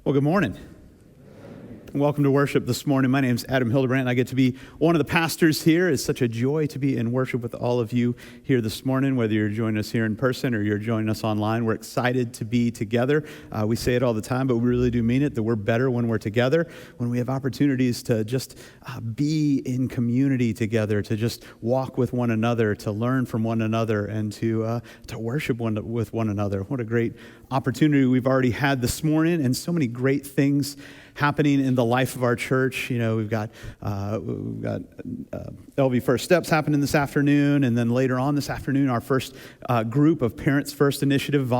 Well, good morning. Welcome to worship this morning. My name is Adam Hildebrandt, and I get to be one of the pastors here. It's such a joy to be in worship with all of you here this morning, whether you're joining us here in person or you're joining us online. We're excited to be together. We say it all the time, but we really do mean it, that we're better when we're together, when we have opportunities to just be in community together, to just walk with one another, to learn from one another, and to worship with one another. What a great opportunity we've already had this morning, and so many great things happening in the life of our church. You know, we've got LVfirst steps happening this afternoon, and then later on this afternoon, our first group of Parents First Initiative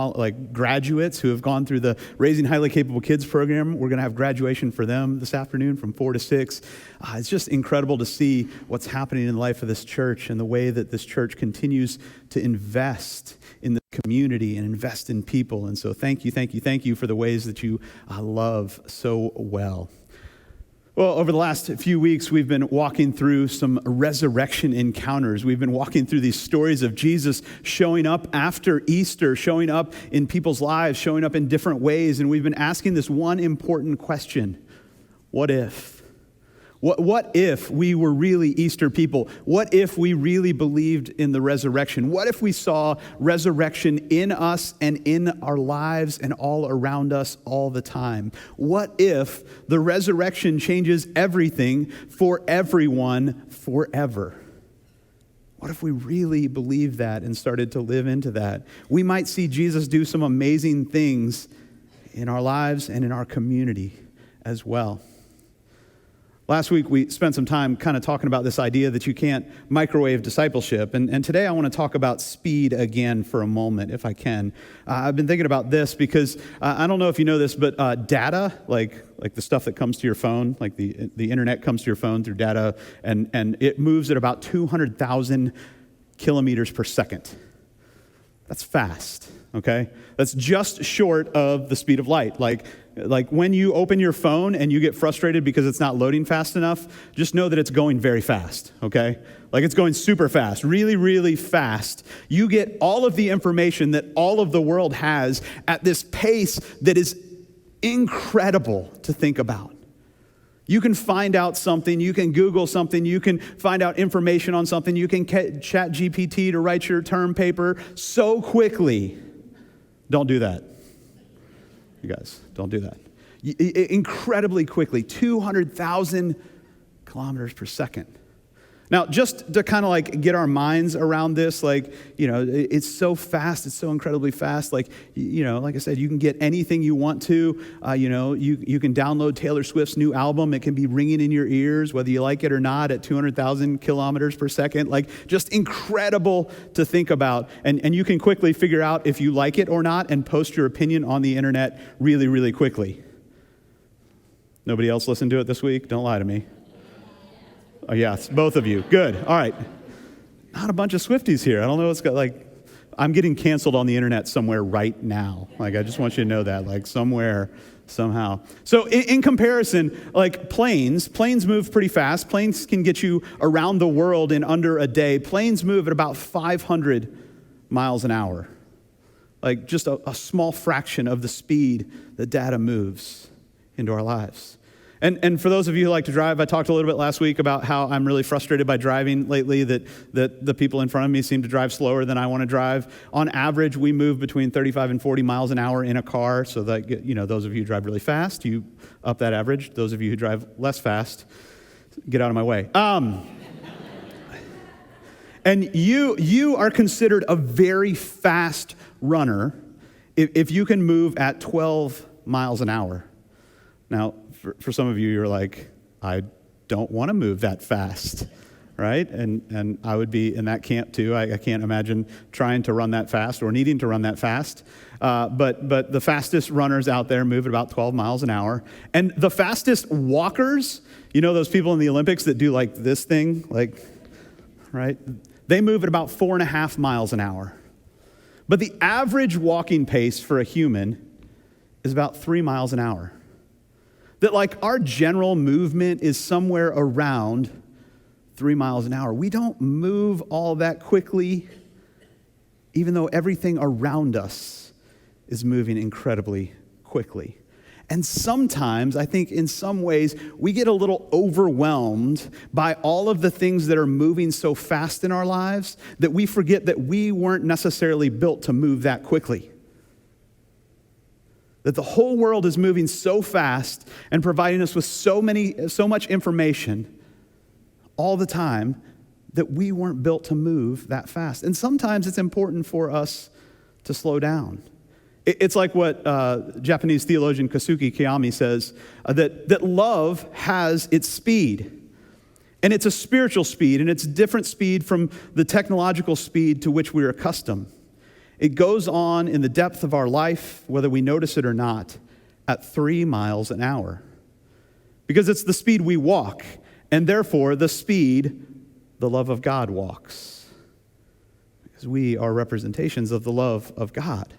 graduates who have gone through the Raising Highly Capable Kids program. We're going to have graduation for them this afternoon from 4 to 6. It's just incredible to see what's happening in the life of this church and the way that this church continues to invest in the community and invest in people. And so thank you for the ways that you love so well. Well, over the last few weeks, we've been walking through some resurrection encounters. We've been walking through these stories of Jesus showing up after Easter, showing up in people's lives, showing up in different ways. And we've been asking this one important question: what if? What if we were really Easter people? What if we really believed in the resurrection? What if we saw resurrection in us and in our lives and all around us all the time? What if the resurrection changes everything for everyone forever? What if we really believed that and started to live into that? We might see Jesus do some amazing things in our lives and in our community as well. Last week, we spent some time kind of talking about this idea that you can't microwave discipleship. And today, I want to talk about speed again for a moment, if I can. I've been thinking about this because I don't know if you know this, but data, like the stuff that comes to your phone, like the internet comes to your phone through data, and it moves at about 200,000 kilometers per second. That's fast, okay? That's just short of the speed of light. Like when you open your phone and you get frustrated because it's not loading fast enough, just know that it's going very fast, okay? Like it's going super fast, really, really fast. You get all of the information that all of the world has at this pace that is incredible to think about. You can find out something, you can Google something, you can find out information on something, you can chat GPT to write your term paper so quickly. Don't do that. You guys, don't do that. Incredibly quickly, 200,000 kilometers per second. Now, just to kind of like get our minds around this, it's so fast, it's so incredibly fast. Like I said, you can get anything you want to. You can download Taylor Swift's new album. It can be ringing in your ears, whether you like it or not, at 200,000 kilometers per second. Like, just incredible to think about. And you can quickly figure out if you like it or not and post your opinion on the internet really, really quickly. Nobody else listened to it this week? Don't lie to me. Oh, yes, both of you. Good. All right. Not a bunch of Swifties here. I don't know what's got, I'm getting canceled on the internet somewhere right now. I just want you to know that, somewhere, somehow. So in comparison, planes move pretty fast. Planes can get you around the world in under a day. Planes move at about 500 miles an hour. Just a small fraction of the speed that data moves into our lives. And for those of you who like to drive, I talked a little bit last week about how I'm really frustrated by driving lately, that the people in front of me seem to drive slower than I want to drive. On average, we move between 35 and 40 miles an hour in a car, so that, those of you who drive really fast, you up that average. Those of you who drive less fast, get out of my way. And you are considered a very fast runner if you can move at 12 miles an hour. Now, for some of you, you're like, I don't want to move that fast, right? And I would be in that camp too. I can't imagine trying to run that fast or needing to run that fast. But the fastest runners out there move at about 12 miles an hour. And the fastest walkers, those people in the Olympics that do this thing, right? They move at about 4.5 miles an hour. But the average walking pace for a human is about 3 miles an hour. That our general movement is somewhere around 3 miles an hour. We don't move all that quickly, even though everything around us is moving incredibly quickly. And sometimes, I think in some ways, we get a little overwhelmed by all of the things that are moving so fast in our lives that we forget that we weren't necessarily built to move that quickly. That the whole world is moving so fast and providing us with so much information all the time that we weren't built to move that fast. And sometimes it's important for us to slow down. It's like what Japanese theologian Kasuki Kiyami says, that love has its speed. And it's a spiritual speed, and it's a different speed from the technological speed to which we're accustomed. It goes on in the depth of our life, whether we notice it or not, at 3 miles an hour. Because it's the speed we walk, and therefore the speed the love of God walks. Because we are representations of the love of God.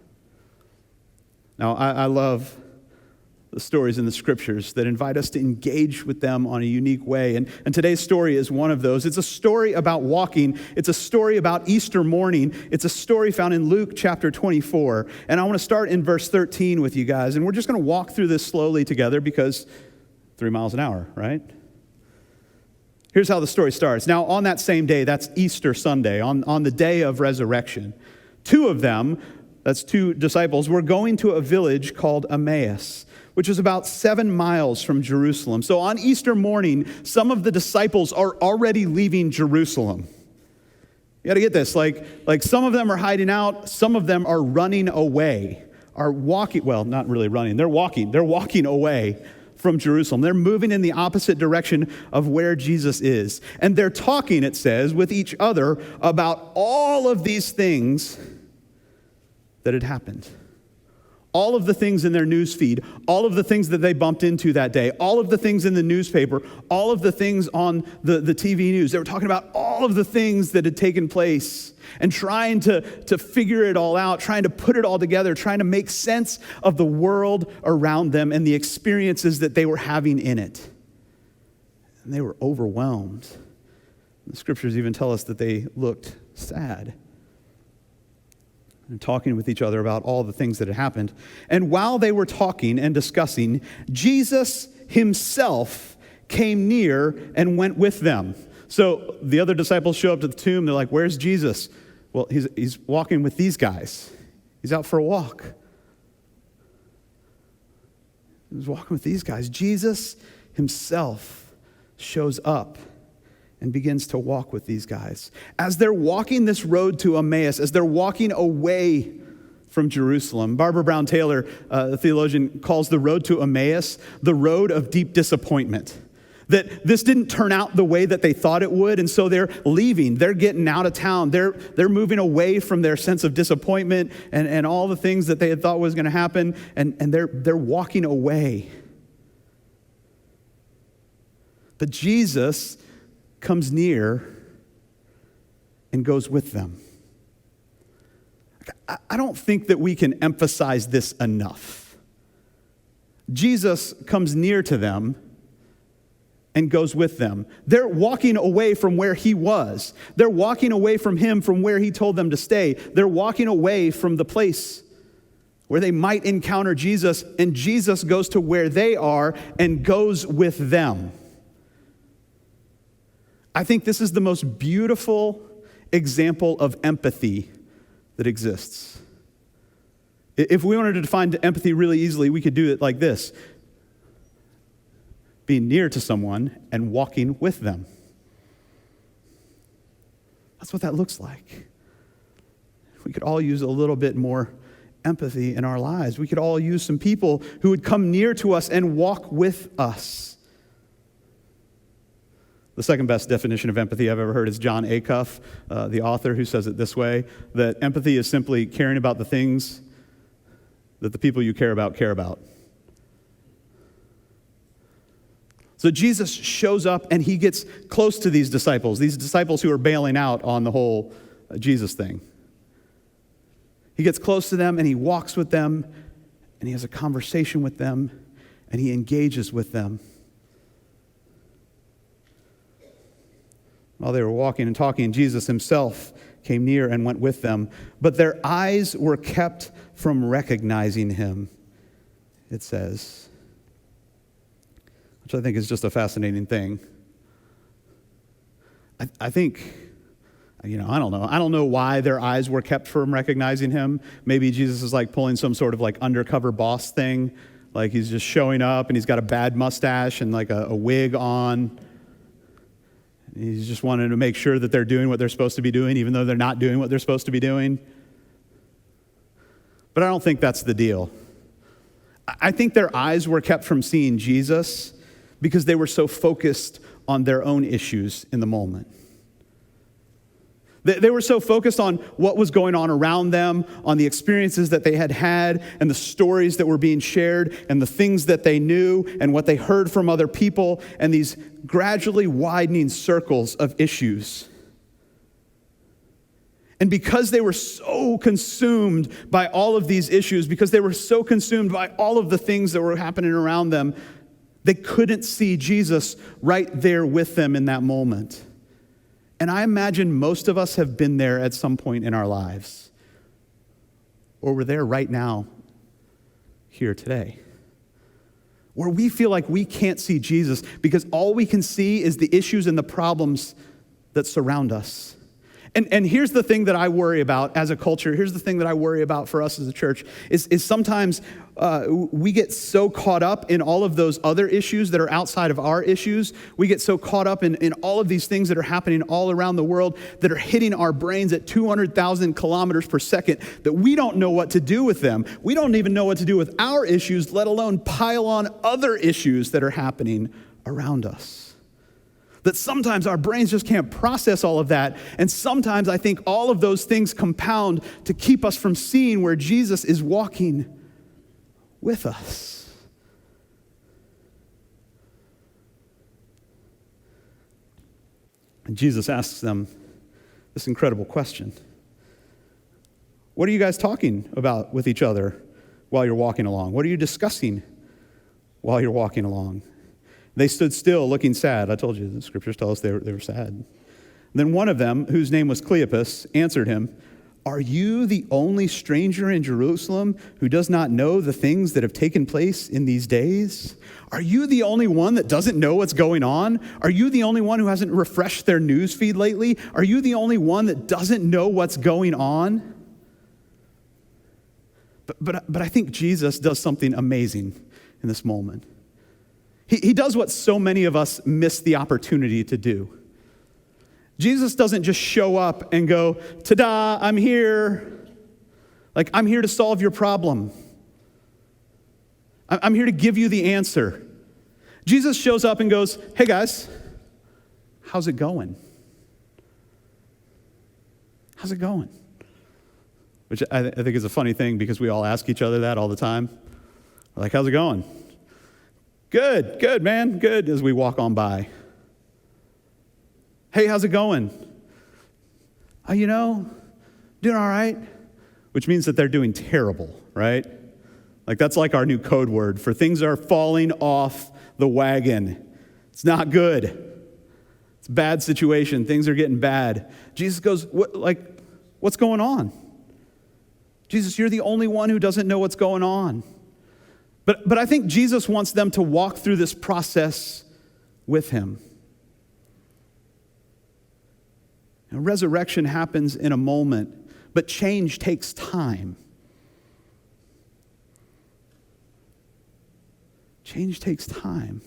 Now, I love the stories in the scriptures that invite us to engage with them on a unique way. And today's story is one of those. It's a story about walking. It's a story about Easter morning. It's a story found in Luke chapter 24. And I want to start in verse 13 with you guys. And we're just going to walk through this slowly together because 3 miles an hour, right? Here's how the story starts. Now, on that same day, that's Easter Sunday, on the day of resurrection, two of them, that's two disciples, were going to a village called Emmaus, which is about 7 miles from Jerusalem. So on Easter morning, some of the disciples are already leaving Jerusalem. You got to get this. Like some of them are hiding out. Some of them are running away, are walking. Well, not really running. They're walking. They're walking away from Jerusalem. They're moving in the opposite direction of where Jesus is. And they're talking, it says, with each other about all of these things that had happened. All of the things in their news feed, all of the things that they bumped into that day, all of the things in the newspaper, all of the things on the TV news. They were talking about all of the things that had taken place and trying to figure it all out, trying to put it all together, trying to make sense of the world around them and the experiences that they were having in it. And they were overwhelmed. The scriptures even tell us that they looked sad. And talking with each other about all the things that had happened. And while they were talking and discussing, Jesus himself came near and went with them. So the other disciples show up to the tomb. They're like, where's Jesus? Well, he's walking with these guys. He's out for a walk. He's walking with these guys. Jesus himself shows up and begins to walk with these guys. As they're walking this road to Emmaus, as they're walking away from Jerusalem, Barbara Brown Taylor, the theologian, calls the road to Emmaus the road of deep disappointment. That this didn't turn out the way that they thought it would, and so they're leaving. They're getting out of town. They're moving away from their sense of disappointment and all the things that they had thought was going to happen, and they're walking away. But Jesus comes near and goes with them. I don't think that we can emphasize this enough. Jesus comes near to them and goes with them. They're walking away from where he was. They're walking away from him, from where he told them to stay. They're walking away from the place where they might encounter Jesus, and Jesus goes to where they are and goes with them. I think this is the most beautiful example of empathy that exists. If we wanted to define empathy really easily, we could do it like this: being near to someone and walking with them. That's what that looks like. We could all use a little bit more empathy in our lives. We could all use some people who would come near to us and walk with us. The second best definition of empathy I've ever heard is John Acuff, the author, who says it this way, that empathy is simply caring about the things that the people you care about care about. So Jesus shows up and he gets close to these disciples who are bailing out on the whole Jesus thing. He gets close to them and he walks with them and he has a conversation with them and he engages with them. While they were walking and talking, Jesus himself came near and went with them, but their eyes were kept from recognizing him, it says. which I think is just a fascinating thing. I think, I don't know. I don't know why their eyes were kept from recognizing him. Maybe Jesus is like pulling some sort of like undercover boss thing. Like he's just showing up and he's got a bad mustache and like a wig on. He's just wanting to make sure that they're doing what they're supposed to be doing, even though they're not doing what they're supposed to be doing. But I don't think that's the deal. I think their eyes were kept from seeing Jesus because they were so focused on their own issues in the moment. They were so focused on what was going on around them, on the experiences that they had had, and the stories that were being shared, and the things that they knew, and what they heard from other people, and these gradually widening circles of issues. And because they were so consumed by all of these issues, because they were so consumed by all of the things that were happening around them, they couldn't see Jesus right there with them in that moment. And I imagine most of us have been there at some point in our lives. Or we're there right now, here today. Where we feel like we can't see Jesus because all we can see is the issues and the problems that surround us. And here's the thing that I worry about as a culture. Here's the thing that I worry about for us as a church is sometimes we get so caught up in all of those other issues that are outside of our issues. We get so caught up in all of these things that are happening all around the world that are hitting our brains at 200,000 kilometers per second that we don't know what to do with them. We don't even know what to do with our issues, let alone pile on other issues that are happening around us. That sometimes our brains just can't process all of that. And sometimes I think all of those things compound to keep us from seeing where Jesus is walking with us. And Jesus asks them this incredible question. What are you guys talking about with each other while you're walking along? What are you discussing while you're walking along? They stood still, looking sad. I told you, the scriptures tell us they were sad. Then one of them, whose name was Cleopas, answered him, "Are you the only stranger in Jerusalem who does not know the things that have taken place in these days? Are you the only one that doesn't know what's going on? Are you the only one who hasn't refreshed their news feed lately? Are you the only one that doesn't know what's going on?" But I think Jesus does something amazing in this moment. He does what so many of us miss the opportunity to do. Jesus doesn't just show up and go, "Ta-da, I'm here. Like, I'm here to solve your problem. I'm here to give you the answer." Jesus shows up and goes, "Hey guys, how's it going? How's it going?" Which I think is a funny thing because we all ask each other that all the time. We're like, "How's it going?" Good, man, good," as we walk on by. "Hey, how's it going?" Doing all right. Which means that they're doing terrible, right? Like that's like our new code word for things are falling off the wagon. It's not good. It's a bad situation. Things are getting bad. Jesus goes, what's going on? Jesus, you're the only one who doesn't know what's going on. But I think Jesus wants them to walk through this process with him. Now, resurrection happens in a moment, but change takes time. Change takes time.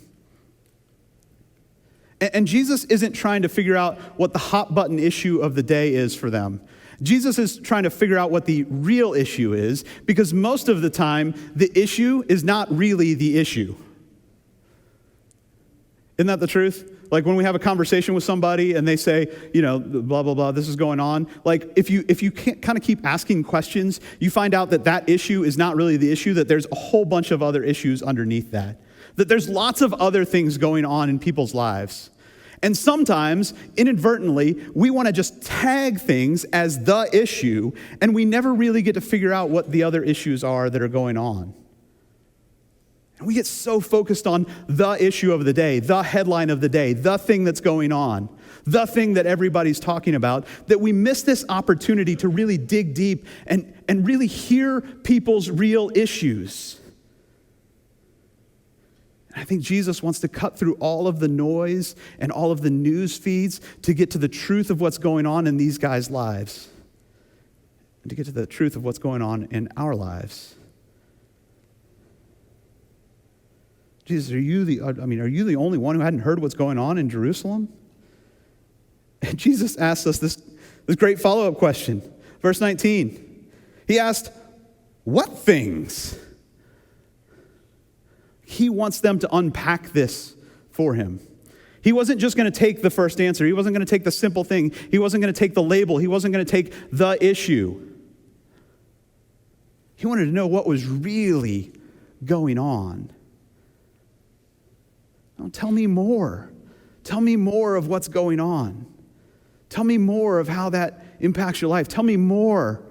And Jesus isn't trying to figure out what the hot button issue of the day is for them. Jesus is trying to figure out what the real issue is, because most of the time, the issue is not really the issue. Isn't that the truth? Like when we have a conversation with somebody and they say, blah, blah, blah, this is going on. Like if you can't kind of keep asking questions, you find out that issue is not really the issue, that there's a whole bunch of other issues underneath that. That there's lots of other things going on in people's lives. And sometimes, inadvertently, we want to just tag things as the issue, and we never really get to figure out what the other issues are that are going on. And we get so focused on the issue of the day, the headline of the day, the thing that's going on, the thing that everybody's talking about, that we miss this opportunity to really dig deep and really hear people's real issues. I think Jesus wants to cut through all of the noise and all of the news feeds to get to the truth of what's going on in these guys' lives, and to get to the truth of what's going on in our lives. Jesus, are you the only one who hadn't heard what's going on in Jerusalem? And Jesus asks us this great follow-up question. Verse 19, he asked, what things? He wants them to unpack this for him. He wasn't just going to take the first answer. He wasn't going to take the simple thing. He wasn't going to take the label. He wasn't going to take the issue. He wanted to know what was really going on. Oh, tell me more. Tell me more of what's going on. Tell me more of how that impacts your life. Tell me more.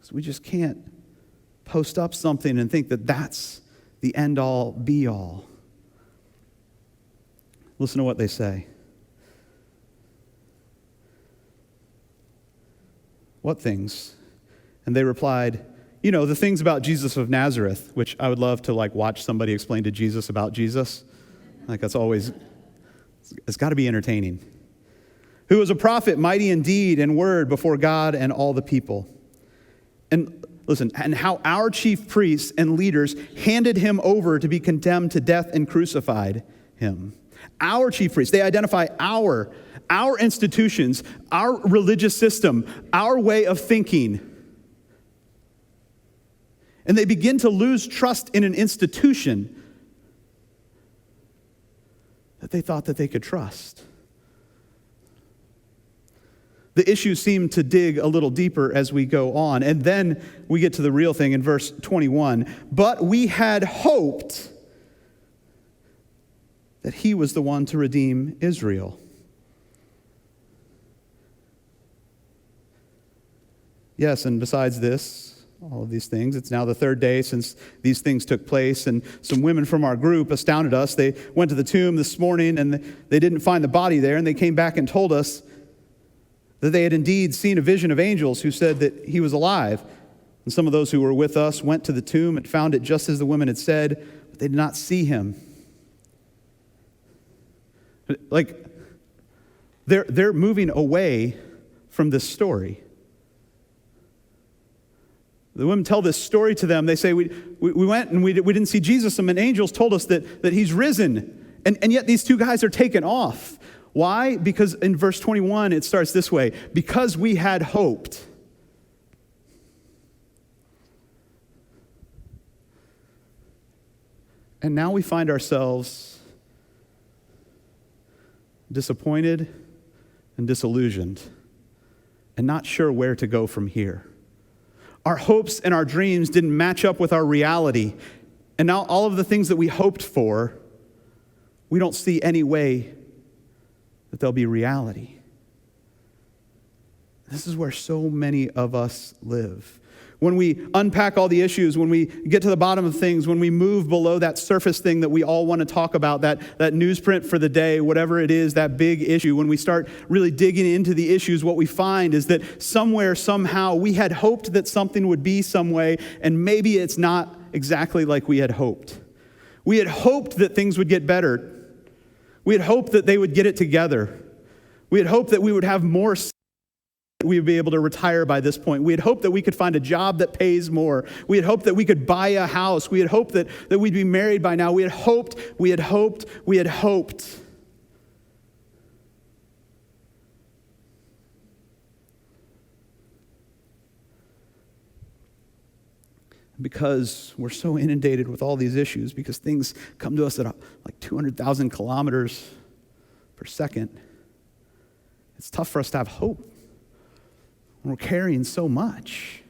So we just can't post up something and think that that's the end-all, be-all. Listen to what they say. What things? And they replied, the things about Jesus of Nazareth, which I would love to watch somebody explain to Jesus about Jesus. That's always, it's got to be entertaining. Who was a prophet, mighty in deed and word before God and all the people. And listen, and how our chief priests and leaders handed him over to be condemned to death and crucified him. Our chief priests, they identify our institutions, our religious system, our way of thinking. And they begin to lose trust in an institution that they thought that they could trust. The issues seem to dig a little deeper as we go on. And then we get to the real thing in verse 21. But we had hoped that he was the one to redeem Israel. Yes, and besides this, all of these things, it's now the third day since these things took place, and some women from our group astounded us. They went to the tomb this morning, and they didn't find the body there, and they came back and told us that they had indeed seen a vision of angels who said that he was alive. And some of those who were with us went to the tomb and found it just as the women had said, but they did not see him. They're moving away from this story. The women tell this story to them. They say, we went and we didn't see Jesus, and angels told us that he's risen. And yet these two guys are taken off. Why? Because in verse 21, it starts this way. Because we had hoped. And now we find ourselves disappointed and disillusioned and not sure where to go from here. Our hopes and our dreams didn't match up with our reality. And now all of the things that we hoped for, we don't see any way that they'll be reality. This is where so many of us live. When we unpack all the issues, when we get to the bottom of things, when we move below that surface thing that we all want to talk about, that newsprint for the day, whatever it is, that big issue, when we start really digging into the issues, what we find is that somewhere, somehow, we had hoped that something would be some way, and maybe it's not exactly like we had hoped. We had hoped that things would get better. We had hoped that they would get it together. We had hoped that we would have more, we would be able to retire by this point. We had hoped that we could find a job that pays more. We had hoped that we could buy a house. We had hoped that we'd be married by now. We had hoped. Because we're so inundated with all these issues, because things come to us at like 200,000 kilometers per second, it's tough for us to have hope when we're carrying so much.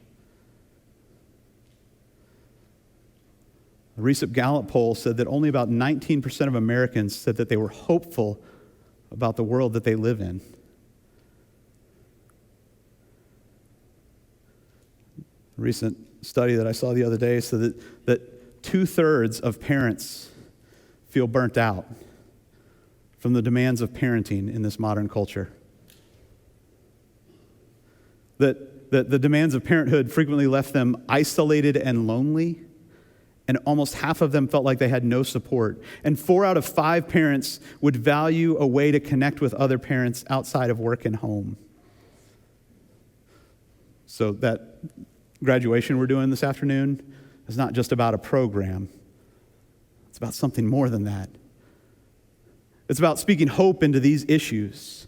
A recent Gallup poll said that only about 19% of Americans said that they were hopeful about the world that they live in. A recent study that I saw the other day said that 2/3 of parents feel burnt out from the demands of parenting in this modern culture. That the demands of parenthood frequently left them isolated and lonely, and almost half of them felt like they had no support. And 4 out of 5 parents would value a way to connect with other parents outside of work and home. So that graduation we're doing this afternoon is not just about a program. It's about something more than that. It's about speaking hope into these issues.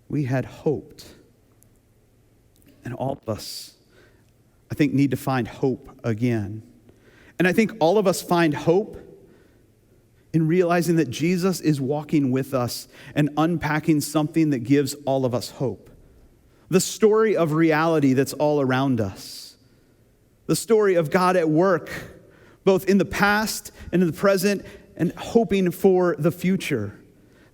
We had hoped, and all of us, I think, need to find hope again. And I think all of us find hope in realizing that Jesus is walking with us and unpacking something that gives all of us hope. The story of reality that's all around us. The story of God at work, both in the past and in the present, and hoping for the future.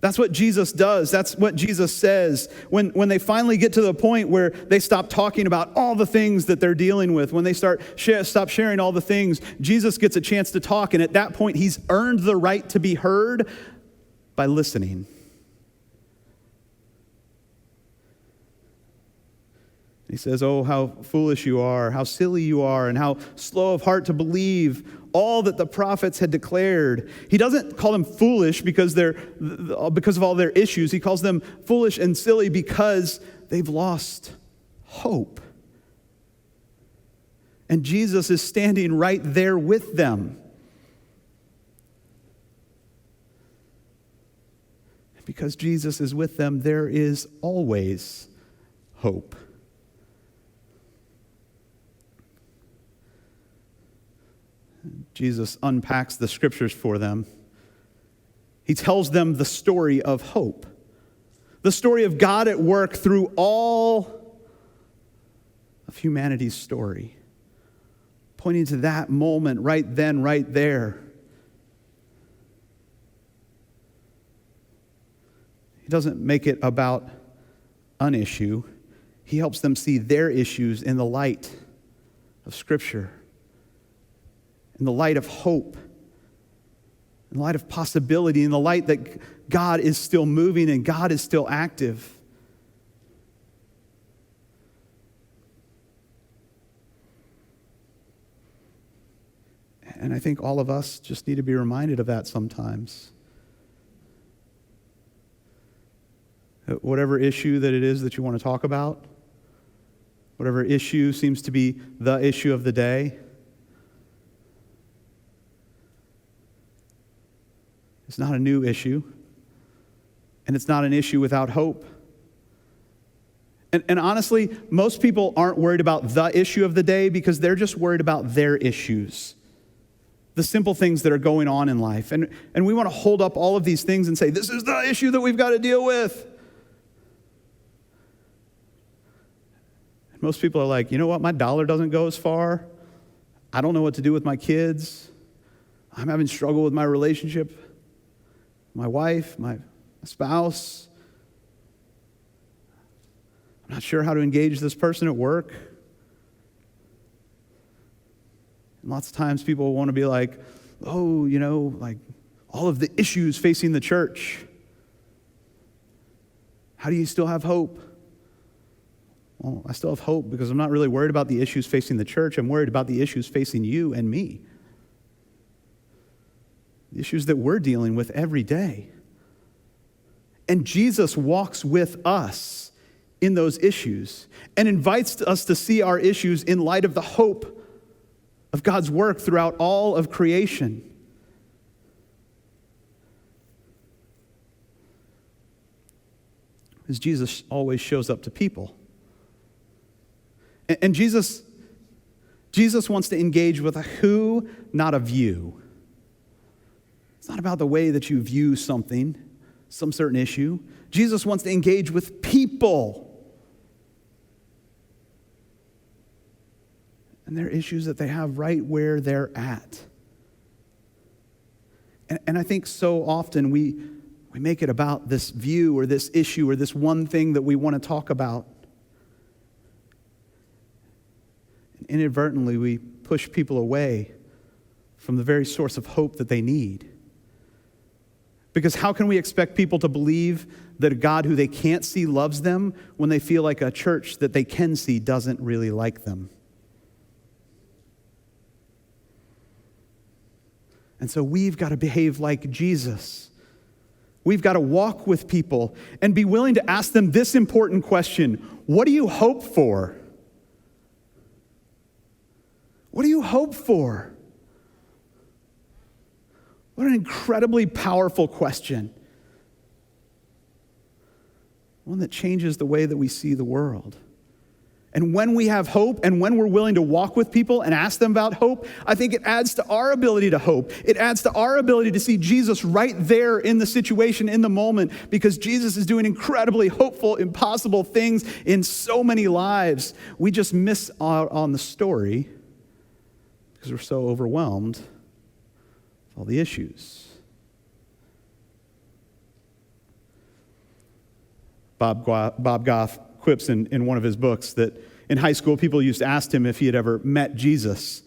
That's what Jesus does. That's what Jesus says. When they finally get to the point where they stop talking about all the things that they're dealing with, when they stop sharing all the things, Jesus gets a chance to talk. And at that point, he's earned the right to be heard by listening. He says, oh, how foolish you are, how silly you are, and how slow of heart to believe all that the prophets had declared. He doesn't call them foolish because of all their issues. He calls them foolish and silly because they've lost hope. And Jesus is standing right there with them. Because Jesus is with them, there is always hope. Jesus unpacks the scriptures for them. He tells them the story of hope, the story of God at work through all of humanity's story, pointing to that moment right then, right there. He doesn't make it about an issue. He helps them see their issues in the light of Scripture, in the light of hope, in the light of possibility, in the light that God is still moving and God is still active. And I think all of us just need to be reminded of that sometimes. Whatever issue that it is that you want to talk about, whatever issue seems to be the issue of the day, it's not a new issue, and it's not an issue without hope. And honestly, most people aren't worried about the issue of the day because they're just worried about their issues, the simple things that are going on in life. And we want to hold up all of these things and say, this is the issue that we've got to deal with. And most people are like, you know what, my dollar doesn't go as far. I don't know what to do with my kids. I'm having struggle with my relationship. My wife, my spouse. I'm not sure how to engage this person at work. And lots of times people want to be like, oh, you know, like all of the issues facing the church. How do you still have hope? Well, I still have hope because I'm not really worried about the issues facing the church. I'm worried about the issues facing you and me. The issues that we're dealing with every day. And Jesus walks with us in those issues and invites us to see our issues in light of the hope of God's work throughout all of creation. Because Jesus always shows up to people. And Jesus wants to engage with a who, not a view. It's not about the way that you view something, some certain issue. Jesus wants to engage with people and their issues that they have right where they're at. And I think so often we make it about this view or this issue or this one thing that we want to talk about. And inadvertently, we push people away from the very source of hope that they need. Because how can we expect people to believe that a God who they can't see loves them when they feel like a church that they can see doesn't really like them? And so we've got to behave like Jesus. We've got to walk with people and be willing to ask them this important question: what do you hope for? What do you hope for? What an incredibly powerful question. One that changes the way that we see the world. And when we have hope and when we're willing to walk with people and ask them about hope, I think it adds to our ability to hope. It adds to our ability to see Jesus right there in the situation, in the moment, because Jesus is doing incredibly hopeful, impossible things in so many lives. We just miss out on the story because we're so overwhelmed with all the issues. Bob Goff quips in one of his books that in high school, people used to ask him if he had ever met Jesus.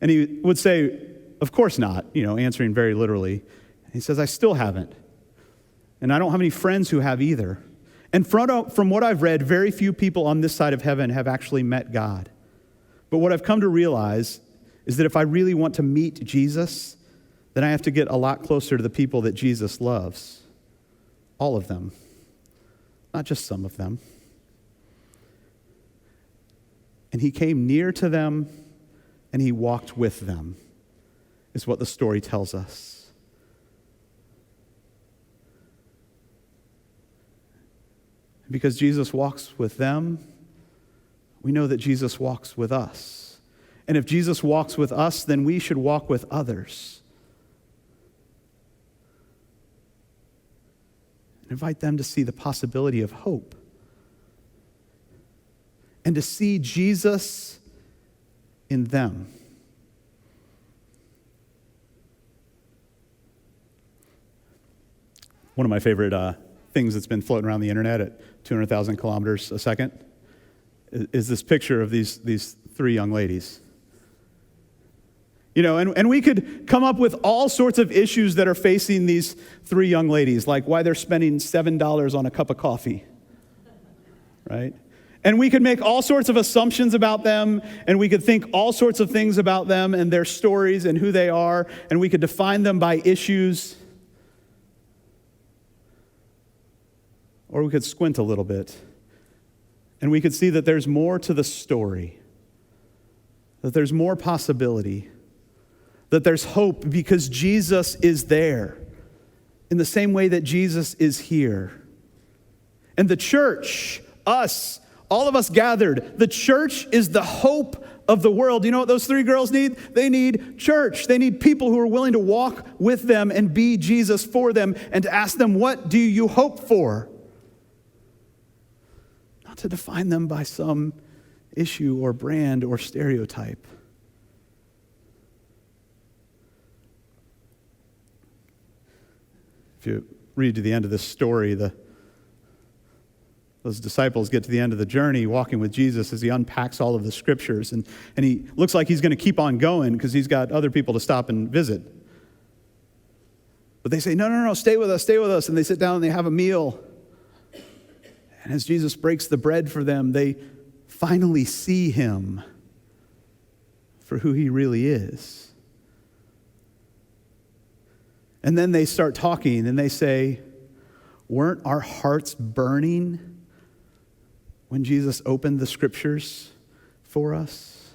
And he would say, of course not, answering very literally. He says, I still haven't. And I don't have any friends who have either. And from what I've read, very few people on this side of heaven have actually met God. But what I've come to realize is that if I really want to meet Jesus, then I have to get a lot closer to the people that Jesus loves. All of them. Not just some of them. And he came near to them, and he walked with them, is what the story tells us. Because Jesus walks with them, we know that Jesus walks with us. And if Jesus walks with us, then we should walk with others. And invite them to see the possibility of hope. And to see Jesus in them. One of my favorite things that's been floating around the internet at 200,000 kilometers a second is this picture of these three young ladies. And we could come up with all sorts of issues that are facing these three young ladies, like why they're spending $7 on a cup of coffee, right? And we could make all sorts of assumptions about them, and we could think all sorts of things about them and their stories and who they are, and we could define them by issues. Or we could squint a little bit, and we could see that there's more to the story, that there's more possibility, that there's hope because Jesus is there in the same way that Jesus is here. And the church, us, all of us gathered, the church is the hope of the world. You know what those three girls need? They need church. They need people who are willing to walk with them and be Jesus for them and to ask them, what do you hope for? Not to define them by some issue or brand or stereotype. If you read to the end of this story, those disciples get to the end of the journey walking with Jesus as he unpacks all of the scriptures. And he looks like he's going to keep on going because he's got other people to stop and visit. But they say, no, stay with us, stay with us. And they sit down and they have a meal. And as Jesus breaks the bread for them, they finally see him for who he really is. And then they start talking and they say, weren't our hearts burning when Jesus opened the scriptures for us?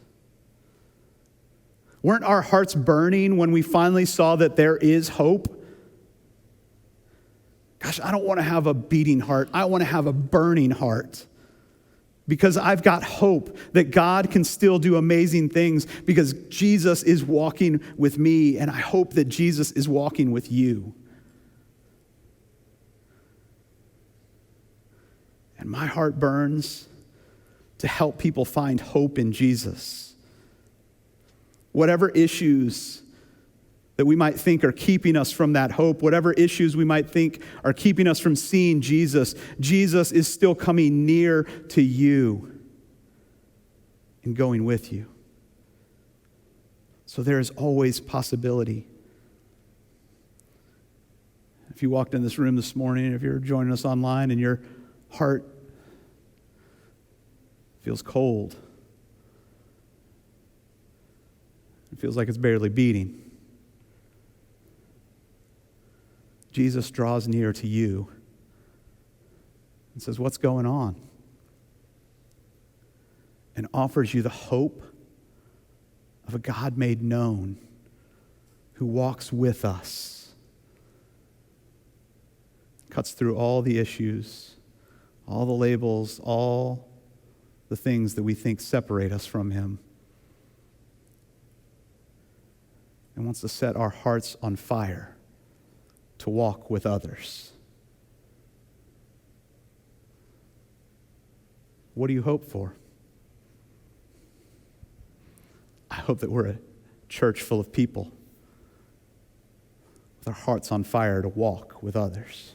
Weren't our hearts burning when we finally saw that there is hope? Gosh, I don't want to have a beating heart. I want to have a burning heart. Because I've got hope that God can still do amazing things because Jesus is walking with me, and I hope that Jesus is walking with you. And my heart burns to help people find hope in Jesus. Whatever issues that we might think are keeping us from that hope, whatever issues we might think are keeping us from seeing Jesus, Jesus is still coming near to you and going with you. So there is always possibility. If you walked in this room this morning, if you're joining us online and your heart feels cold, it feels like it's barely beating, Jesus draws near to you and says, "What's going on?" And offers you the hope of a God made known who walks with us, cuts through all the issues, all the labels, all the things that we think separate us from him, and wants to set our hearts on fire to walk with others. What do you hope for? I hope that we're a church full of people with our hearts on fire to walk with others.